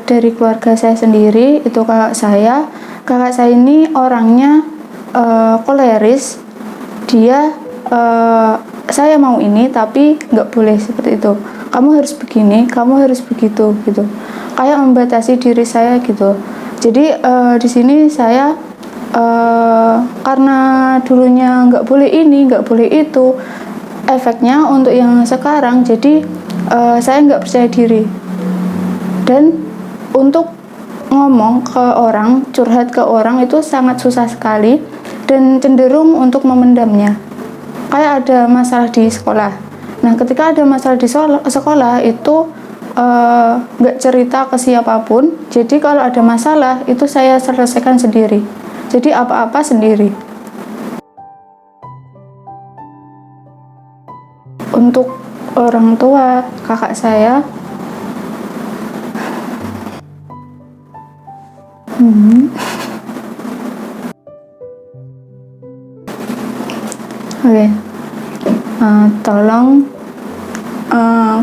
dari keluarga saya sendiri, itu kakak saya ini orangnya koleris. Dia saya mau ini tapi nggak boleh seperti itu, kamu harus begini, kamu harus begitu gitu, kayak membatasi diri saya gitu. Jadi di sini saya karena dulunya nggak boleh ini, nggak boleh itu, efeknya untuk yang sekarang jadi saya nggak percaya diri, dan untuk ngomong ke orang, curhat ke orang itu sangat susah sekali, dan cenderung untuk memendamnya. Kayak ada masalah di sekolah, nah ketika ada masalah di sekolah itu nggak cerita ke siapapun, jadi kalau ada masalah itu saya selesaikan sendiri, jadi apa-apa sendiri. Untuk orang tua kakak saya, oke, tolong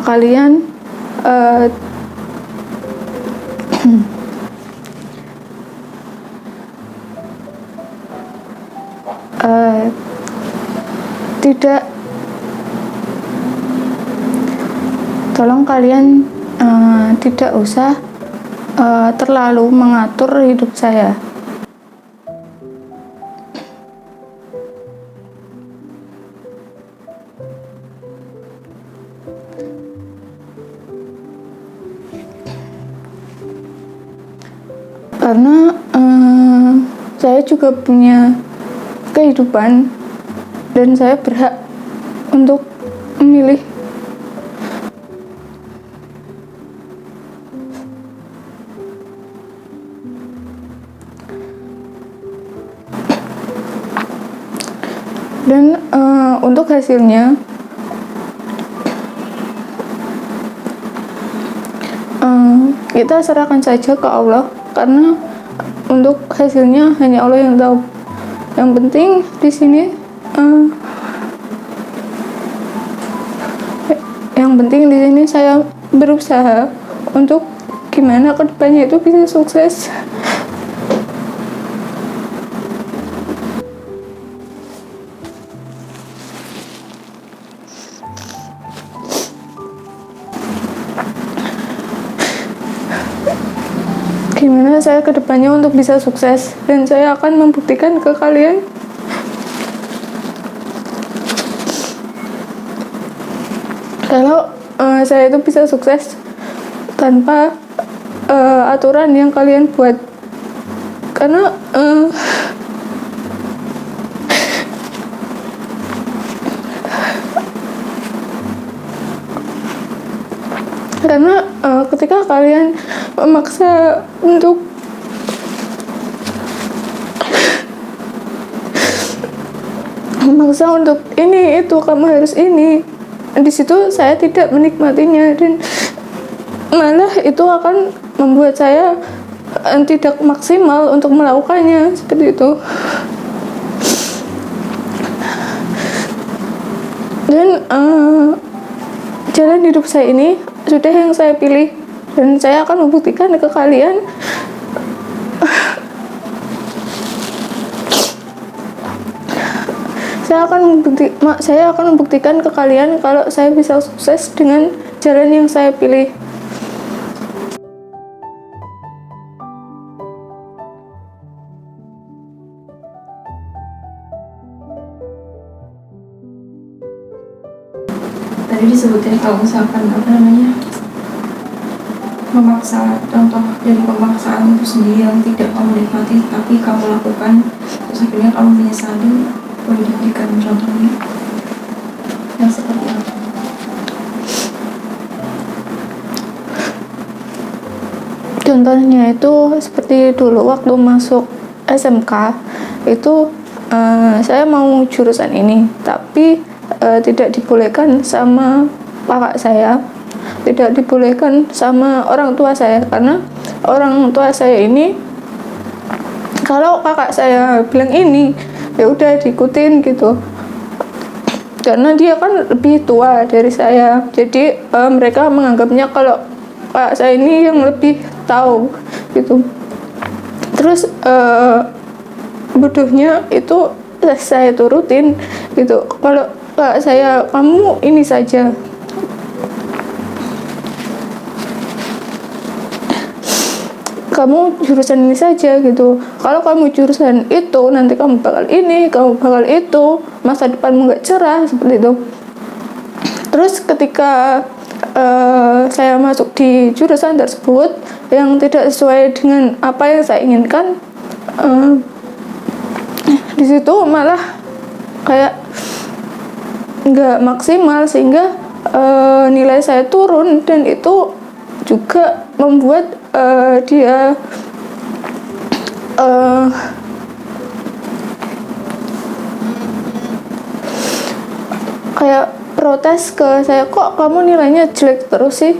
kalian tidak, tolong kalian tidak usah terlalu mengatur hidup saya. Karena saya juga punya kehidupan dan saya berhak untuk memilih. Dan untuk hasilnya kita serahkan saja ke Allah, karena untuk hasilnya hanya Allah yang tahu. Yang penting di sini saya berusaha untuk gimana kedepannya itu bisa sukses. Gimana saya kedepannya untuk bisa sukses, dan saya akan membuktikan ke kalian kalau saya itu bisa sukses tanpa aturan yang kalian buat. Karena ketika kalian memaksa untuk ini itu, kamu harus ini, di situ saya tidak menikmatinya, dan malah itu akan membuat saya tidak maksimal untuk melakukannya seperti itu. Dan jalan hidup saya ini sudah yang saya pilih, dan saya akan membuktikan ke kalian saya akan membuktikan ke kalian kalau saya bisa sukses dengan jalan yang saya pilih. Tadi disebutin kalau misalkan memaksa, contoh dari pemaksaan itu sendiri yang tidak kamu nikmati tapi kamu lakukan, terus akhirnya kamu menyesali, boleh diberikan contohnya yang seperti apa? Contohnya itu seperti dulu waktu masuk SMK itu saya mau jurusan ini, tapi tidak dibolehkan sama kakak saya, tidak dibolehkan sama orang tua saya, karena orang tua saya ini kalau kakak saya bilang ini ya udah diikutin gitu, karena dia kan lebih tua dari saya. Jadi mereka menganggapnya kalau kakak saya ini yang lebih tahu gitu. Terus bodohnya itu saya turutin gitu. Kalau kakak saya, kamu ini saja, kamu jurusan ini saja gitu. Kalau kamu jurusan itu, nanti kamu bakal ini, kamu bakal itu, masa depanmu nggak cerah, seperti itu. Terus ketika saya masuk di jurusan tersebut yang tidak sesuai dengan apa yang saya inginkan, di situ malah kayak nggak maksimal, sehingga nilai saya turun, dan itu juga membuat dia kayak protes ke saya, kok kamu nilainya jelek terus sih,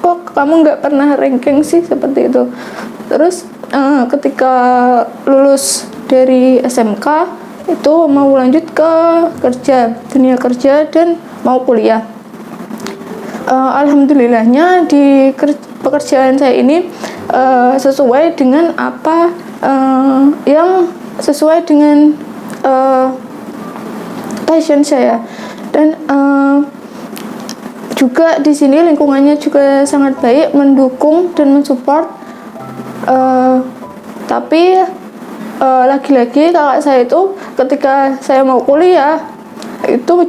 kok kamu nggak pernah ranking sih, seperti itu. Terus ketika lulus dari SMK itu mau lanjut ke dunia kerja dan mau kuliah. Alhamdulillahnya di pekerjaan saya ini sesuai dengan apa yang sesuai dengan passion saya, dan juga di sini lingkungannya juga sangat baik, mendukung dan mensupport. Tapi lagi-lagi kakak saya itu ketika saya mau kuliah itu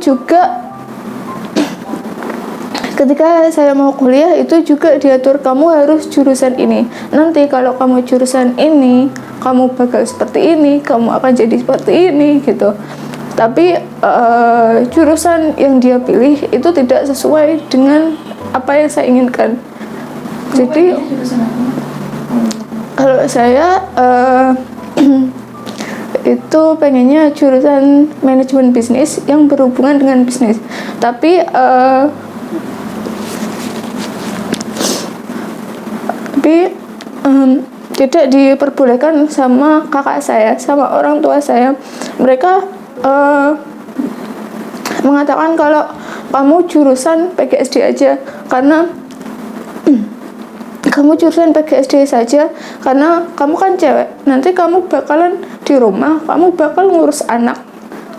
juga diatur, kamu harus jurusan ini. Nanti kalau kamu jurusan ini, kamu bakal seperti ini, kamu akan jadi seperti ini gitu. Tapi jurusan yang dia pilih itu tidak sesuai dengan apa yang saya inginkan. Jadi kalau saya itu pengennya jurusan manajemen bisnis yang berhubungan dengan bisnis. Tapi tidak diperbolehkan sama kakak saya, sama orang tua saya. Mereka mengatakan kalau kamu jurusan PGSD aja, karena kamu jurusan PGSD saja karena kamu kan cewek, nanti kamu bakalan di rumah, kamu bakal ngurus anak,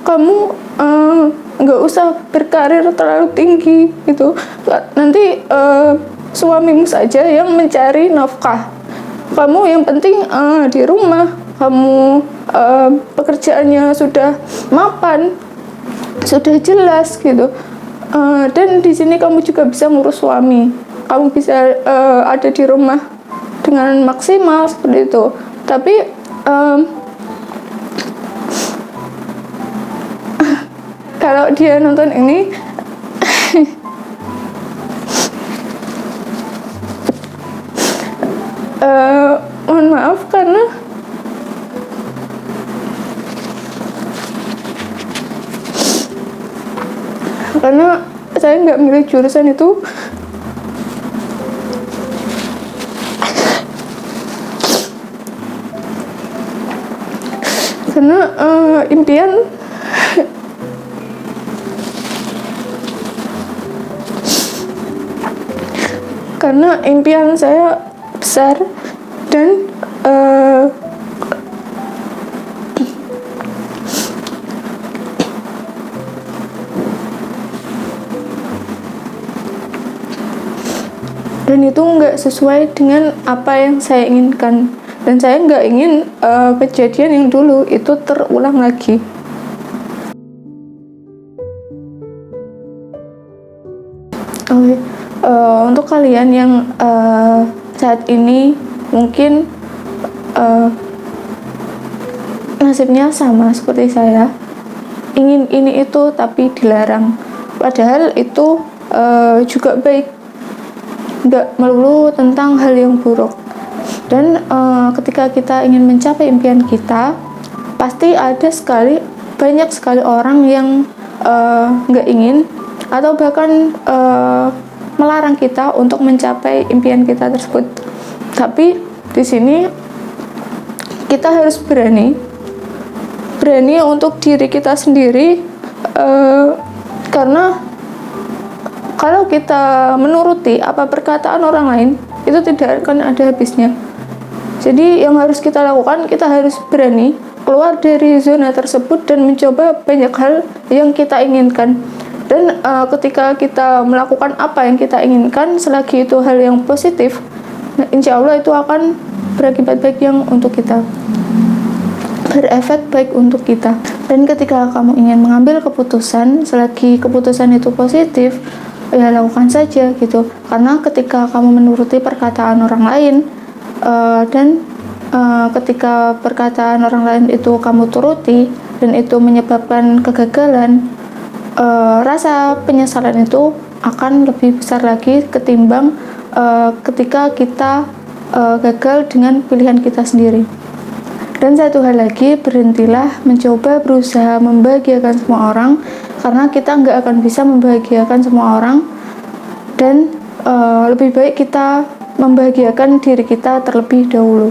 kamu nggak usah berkarir terlalu tinggi gitu, nanti suamimu saja yang mencari nafkah, kamu yang penting di rumah, kamu pekerjaannya sudah mapan, sudah jelas gitu, dan di sini kamu juga bisa ngurus suami, kamu bisa ada di rumah dengan maksimal seperti itu. Tapi kalau dia nonton ini mohon maaf karena saya nggak milih jurusan itu. Karena impian saya besar, dan itu nggak sesuai dengan apa yang saya inginkan, dan saya nggak ingin kejadian yang dulu itu terulang lagi. Untuk kalian yang saat ini mungkin nasibnya sama seperti saya, ingin ini itu tapi dilarang, padahal itu juga baik, nggak melulu tentang hal yang buruk. Dan ketika kita ingin mencapai impian kita, pasti banyak sekali orang yang nggak ingin atau bahkan melarang kita untuk mencapai impian kita tersebut. Tapi di sini kita harus berani untuk diri kita sendiri, karena kalau kita menuruti apa perkataan orang lain, itu tidak akan ada habisnya. Jadi yang harus kita lakukan, kita harus berani keluar dari zona tersebut dan mencoba banyak hal yang kita inginkan. Dan ketika kita melakukan apa yang kita inginkan, selagi itu hal yang positif, insya Allah itu akan berakibat baik yang untuk kita, berefek baik untuk kita. Dan ketika kamu ingin mengambil keputusan, selagi keputusan itu positif, ya lakukan saja gitu. Karena ketika kamu menuruti perkataan orang lain, dan ketika perkataan orang lain itu kamu turuti dan itu menyebabkan kegagalan, rasa penyesalan itu akan lebih besar lagi ketimbang ketika kita gagal dengan pilihan kita sendiri. Dan satu hal lagi, berhentilah mencoba berusaha membahagiakan semua orang, karena kita nggak akan bisa membahagiakan semua orang. Dan lebih baik kita membahagiakan diri kita terlebih dahulu.